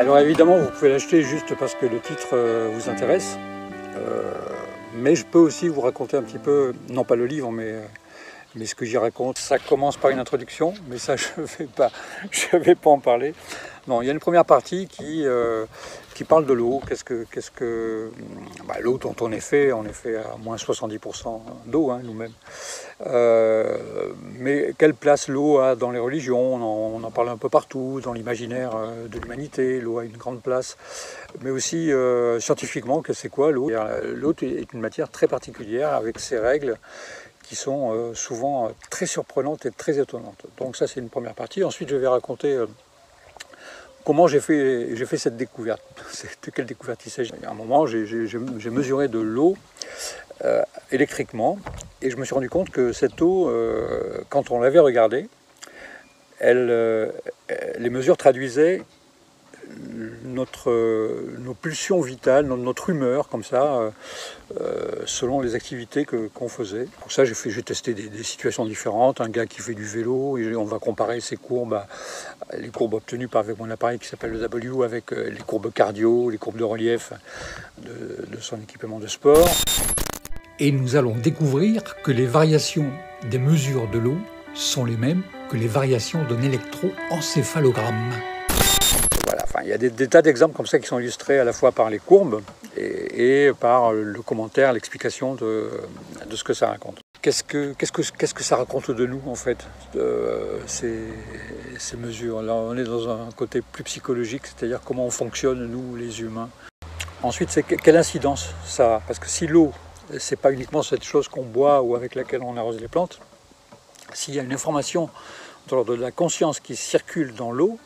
Alors évidemment, vous pouvez l'acheter juste parce que le titre vous intéresse, mais je peux aussi vous raconter un petit peu, non pas le livre, mais ce que j'y raconte. Ça commence par une introduction, mais ça je vais pas en parler. Non, il y a une première partie qui parle de l'eau. L'eau dont on est fait à moins 70% d'eau, hein, nous-mêmes. Mais quelle place l'eau a dans les religions? On en parle un peu partout, dans l'imaginaire de l'humanité. L'eau a une grande place, mais aussi scientifiquement, que c'est quoi l'eau? L'eau est une matière très particulière avec ses règles qui sont souvent très surprenantes et très étonnantes. Donc ça, c'est une première partie. Ensuite, je vais raconter comment j'ai fait cette découverte. De quelle découverte il s'agit? À un moment, j'ai mesuré de l'eau électriquement, et je me suis rendu compte que cette eau, quand on l'avait regardée, les mesures traduisaient nos pulsions vitales, notre humeur, comme ça, selon les activités qu'on faisait. Pour ça, j'ai testé des situations différentes. Un gars qui fait du vélo, et on va comparer ses courbes, les courbes obtenues avec mon appareil qui s'appelle le W, avec les courbes cardio, les courbes de relief de son équipement de sport. Et nous allons découvrir que les variations des mesures de l'eau sont les mêmes que les variations d'un électroencéphalogramme. Voilà, il y a des tas d'exemples comme ça qui sont illustrés à la fois par les courbes et par le commentaire, l'explication de ce que ça raconte. Qu'est-ce que ça raconte de nous, en fait, ces mesures? Là, on est dans un côté plus psychologique, c'est-à-dire comment on fonctionne, nous, les humains. Ensuite, c'est quelle incidence ça a? Parce que si l'eau, c'est pas uniquement cette chose qu'on boit ou avec laquelle on arrose les plantes, s'il y a une information de l'ordre de la conscience qui circule dans l'eau,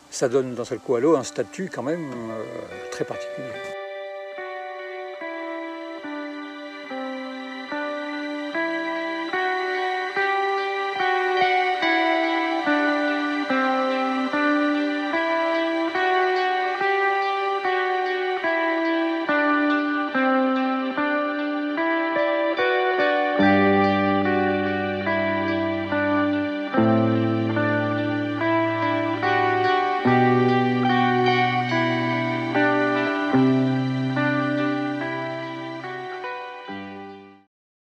ça donne d'un seul coup à l'eau un statut quand même très particulier.